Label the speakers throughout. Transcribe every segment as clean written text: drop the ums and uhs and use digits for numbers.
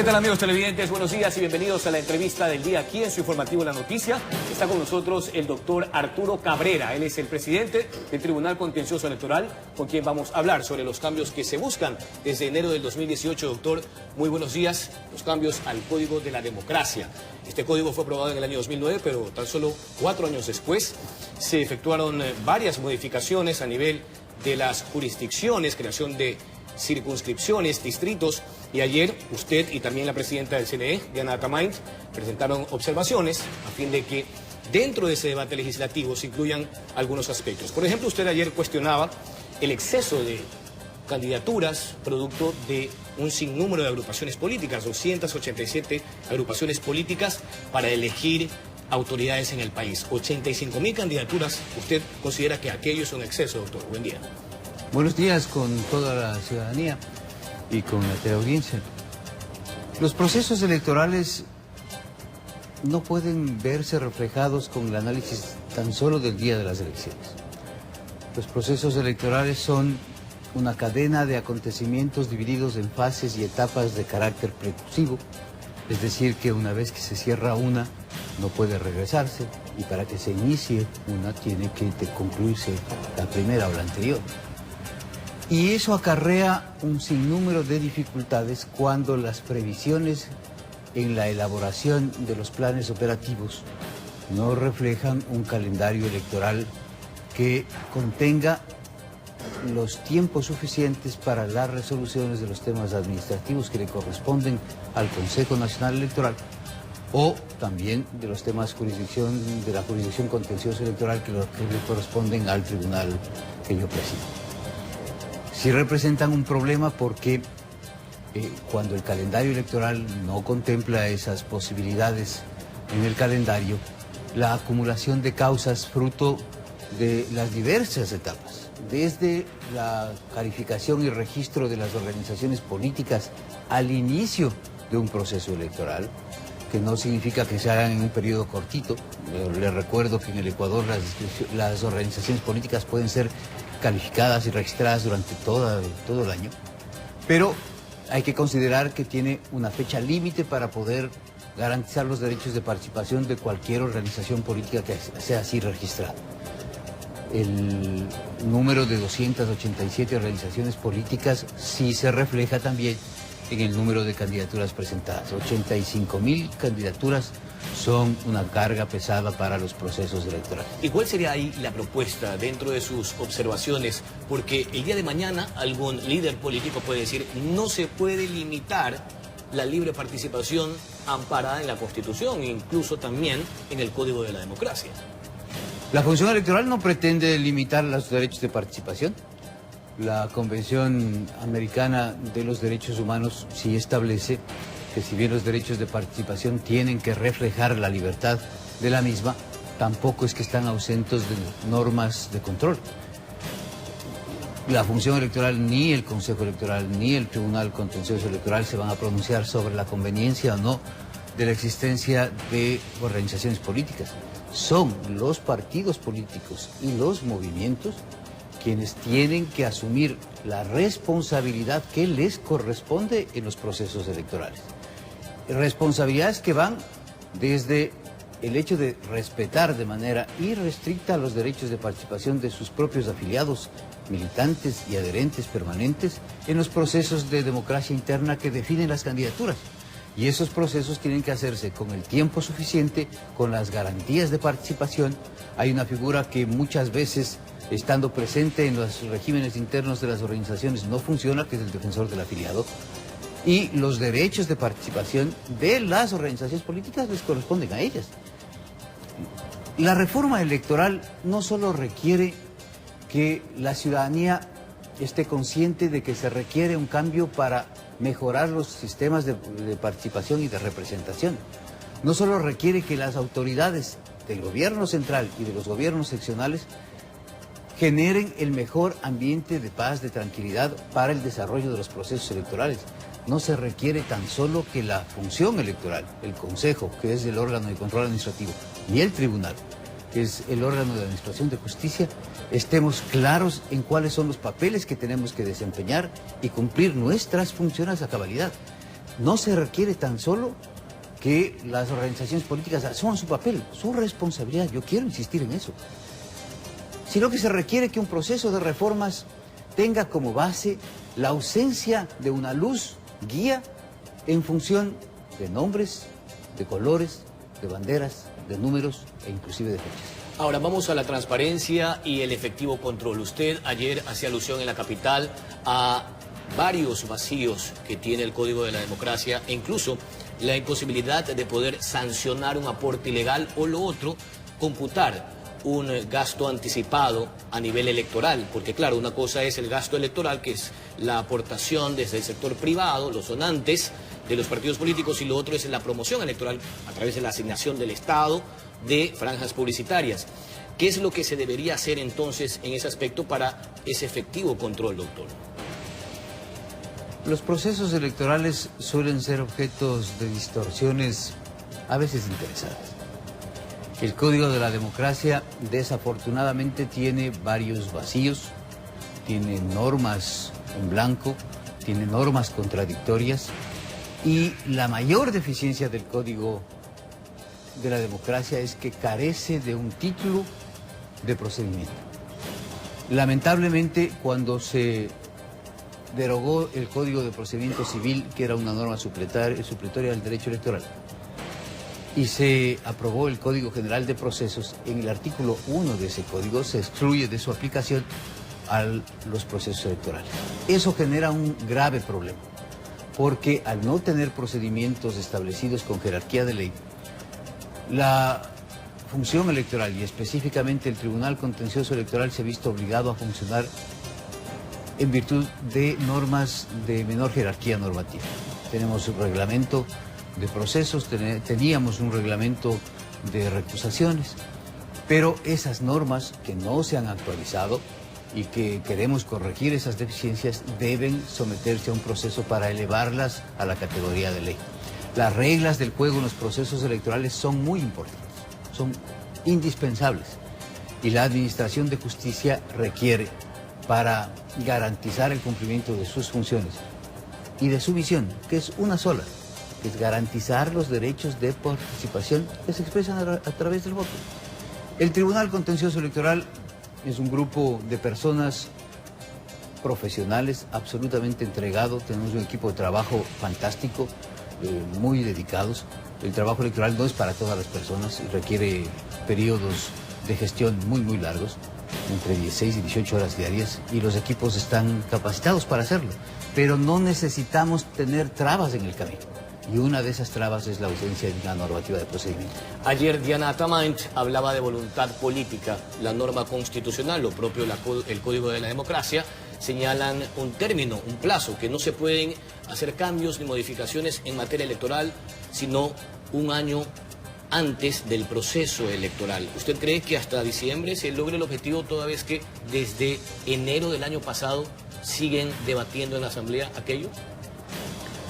Speaker 1: tal, amigos televidentes? Buenos días y bienvenidos a la entrevista del día aquí en su informativo La Noticia. Está con nosotros el doctor Arturo Cabrera. Él es el presidente del Tribunal Contencioso Electoral, con quien vamos a hablar sobre los cambios que se buscan desde enero del 2018. Doctor, muy buenos días. Los cambios al Código de la Democracia. Este código fue aprobado en el año 2009, pero tan solo 4 años después se efectuaron varias modificaciones a nivel de las jurisdicciones, creación de circunscripciones, distritos, y ayer usted y también la presidenta del CNE, Diana Atamaint, presentaron observaciones a fin de que dentro de ese debate legislativo se incluyan algunos aspectos. Por ejemplo, usted ayer cuestionaba el exceso de candidaturas producto de un sinnúmero de agrupaciones políticas, 287 agrupaciones políticas para elegir autoridades en el país. 85.000 candidaturas. ¿Usted considera que aquello es un exceso, doctor? Buen día.
Speaker 2: Buenos días con toda la ciudadanía y con la teleaudiencia. Los procesos electorales no pueden verse reflejados con el análisis tan solo del día de las elecciones. Los procesos electorales son una cadena de acontecimientos divididos en fases y etapas de carácter precursivo, es decir, que una vez que se cierra una, no puede regresarse, y para que se inicie una tiene que concluirse la primera o la anterior. Y eso acarrea un sinnúmero de dificultades cuando las previsiones en la elaboración de los planes operativos no reflejan un calendario electoral que contenga los tiempos suficientes para las resoluciones de los temas administrativos que le corresponden al Consejo Nacional Electoral, o también de los temas de la jurisdicción contencioso electoral que le corresponden al tribunal que yo presido. Sí representan un problema porque cuando el calendario electoral no contempla esas posibilidades en el calendario, la acumulación de causas fruto de las diversas etapas, desde la calificación y registro de las organizaciones políticas al inicio de un proceso electoral, que no significa que se hagan en un periodo cortito. Les recuerdo que en el Ecuador las organizaciones políticas pueden ser calificadas y registradas durante todo el año, pero hay que considerar que tiene una fecha límite para poder garantizar los derechos de participación de cualquier organización política que sea así registrada. El número de 287 organizaciones políticas sí se refleja también en el número de candidaturas presentadas. 85.000 candidaturas son una carga pesada para los procesos electorales.
Speaker 1: ¿Y cuál sería ahí la propuesta dentro de sus observaciones? Porque el día de mañana algún líder político puede decir no se puede limitar la libre participación amparada en la Constitución e incluso también en el Código de la Democracia.
Speaker 2: La función electoral no pretende limitar los derechos de participación. La Convención Americana de los Derechos Humanos sí establece que si bien los derechos de participación tienen que reflejar la libertad de la misma, tampoco es que están ausentes de normas de control. La función electoral, ni el Consejo Electoral, ni el Tribunal Contencioso Electoral se van a pronunciar sobre la conveniencia o no de la existencia de organizaciones políticas. Son los partidos políticos y los movimientos quienes tienen que asumir la responsabilidad que les corresponde en los procesos electorales. Responsabilidades que van desde el hecho de respetar de manera irrestricta los derechos de participación de sus propios afiliados, militantes y adherentes permanentes en los procesos de democracia interna que definen las candidaturas. Y esos procesos tienen que hacerse con el tiempo suficiente, con las garantías de participación. Hay una figura que muchas veces, estando presente en los regímenes internos de las organizaciones, no funciona, que es el defensor del afiliado, y los derechos de participación de las organizaciones políticas les corresponden a ellas. La reforma electoral no solo requiere que la ciudadanía esté consciente de que se requiere un cambio para mejorar los sistemas de participación y de representación, no solo requiere que las autoridades del gobierno central y de los gobiernos seccionales generen el mejor ambiente de paz, de tranquilidad para el desarrollo de los procesos electorales. No se requiere tan solo que la función electoral, el Consejo, que es el órgano de control administrativo, y el Tribunal, que es el órgano de administración de justicia, estemos claros en cuáles son los papeles que tenemos que desempeñar y cumplir nuestras funciones a cabalidad. No se requiere tan solo que las organizaciones políticas asuman su papel, su responsabilidad, yo quiero insistir en eso, sino que se requiere que un proceso de reformas tenga como base la ausencia de una luz guía en función de nombres, de colores, de banderas, de números e inclusive de fechas.
Speaker 1: Ahora vamos a la transparencia y el efectivo control. Usted ayer hacía alusión en la capital a varios vacíos que tiene el Código de la Democracia e incluso la imposibilidad de poder sancionar un aporte ilegal o lo otro, computar un gasto anticipado a nivel electoral, porque claro, una cosa es el gasto electoral, que es la aportación desde el sector privado, los donantes de los partidos políticos, y lo otro es la promoción electoral a través de la asignación del Estado de franjas publicitarias. ¿Qué es lo que se debería hacer entonces en ese aspecto para ese efectivo control, doctor?
Speaker 2: Los procesos electorales suelen ser objetos de distorsiones a veces interesadas. El Código de la Democracia desafortunadamente tiene varios vacíos, tiene normas en blanco, tiene normas contradictorias y la mayor deficiencia del Código de la Democracia es que carece de un título de procedimiento. Lamentablemente, cuando se derogó el Código de Procedimiento Civil, que era una norma supletoria del derecho electoral, y se aprobó el Código General de Procesos, en el artículo 1 de ese código se excluye de su aplicación a los procesos electorales. Eso genera un grave problema, porque al no tener procedimientos establecidos con jerarquía de ley, la función electoral y específicamente el Tribunal Contencioso Electoral se ha visto obligado a funcionar en virtud de normas de menor jerarquía normativa. Tenemos un reglamento de procesos, teníamos un reglamento de recusaciones, pero esas normas que no se han actualizado y que queremos corregir esas deficiencias deben someterse a un proceso para elevarlas a la categoría de ley. Las reglas del juego en los procesos electorales son muy importantes, son indispensables y la Administración de Justicia requiere, para garantizar el cumplimiento de sus funciones y de su visión, que es una sola, que es garantizar los derechos de participación que se expresan a través del voto. El Tribunal Contencioso Electoral es un grupo de personas profesionales absolutamente entregados, tenemos un equipo de trabajo fantástico, muy dedicados. El trabajo electoral no es para todas las personas, requiere periodos de gestión muy largos, entre 16 y 18 horas diarias, y los equipos están capacitados para hacerlo, pero no necesitamos tener trabas en el camino, y una de esas trabas es la ausencia de una normativa de procedimiento.
Speaker 1: Ayer Diana Atamant hablaba de voluntad política. La norma constitucional, lo propio el Código de la Democracia, señalan un término, un plazo, que no se pueden hacer cambios ni modificaciones en materia electoral, sino un año antes del proceso electoral. ¿Usted cree que hasta diciembre se logre el objetivo, toda vez que desde enero del año pasado siguen debatiendo en la Asamblea aquello?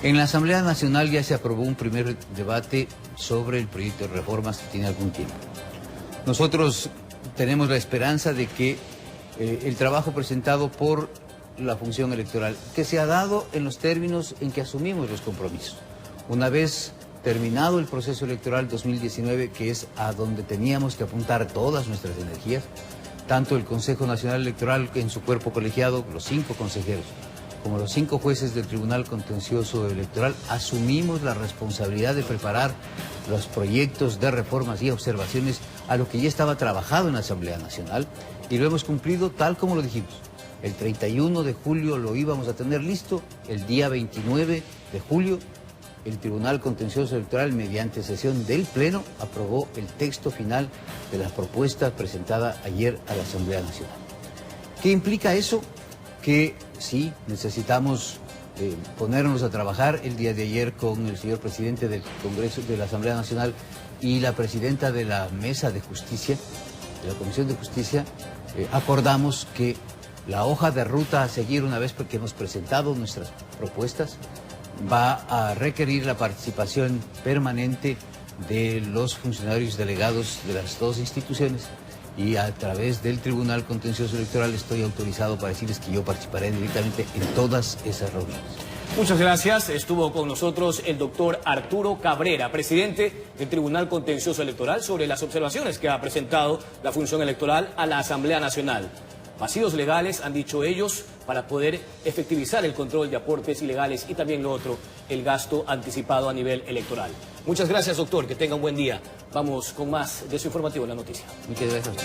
Speaker 2: En la Asamblea Nacional ya se aprobó un primer debate sobre el proyecto de reformas que tiene algún tiempo. Nosotros tenemos la esperanza de que el trabajo presentado por la función electoral, que se ha dado en los términos en que asumimos los compromisos. Una vez terminado el proceso electoral 2019, que es a donde teníamos que apuntar todas nuestras energías, tanto el Consejo Nacional Electoral en su cuerpo colegiado, los 5 consejeros, como los 5 jueces del Tribunal Contencioso Electoral, asumimos la responsabilidad de preparar los proyectos de reformas y observaciones a lo que ya estaba trabajado en la Asamblea Nacional, y lo hemos cumplido tal como lo dijimos. El 31 de julio lo íbamos a tener listo, el día 29 de julio el Tribunal Contencioso Electoral, mediante sesión del Pleno, aprobó el texto final de la propuesta presentada ayer a la Asamblea Nacional. ¿Qué implica eso? Que sí, necesitamos ponernos a trabajar. El día de ayer, con el señor presidente del Congreso de la Asamblea Nacional y la presidenta de la Mesa de Justicia, de la Comisión de Justicia, acordamos que la hoja de ruta a seguir, una vez que hemos presentado nuestras propuestas, va a requerir la participación permanente de los funcionarios delegados de las 2 instituciones, y a través del Tribunal Contencioso Electoral estoy autorizado para decirles que yo participaré directamente en todas esas reuniones.
Speaker 1: Muchas gracias. Estuvo con nosotros el doctor Arturo Cabrera, presidente del Tribunal Contencioso Electoral, sobre las observaciones que ha presentado la función electoral a la Asamblea Nacional. Vacíos legales, han dicho ellos, para poder efectivizar el control de aportes ilegales y también lo otro, el gasto anticipado a nivel electoral. Muchas gracias, doctor. Que tenga un buen día. Vamos con más de su informativo en la noticia.
Speaker 2: Muchas gracias.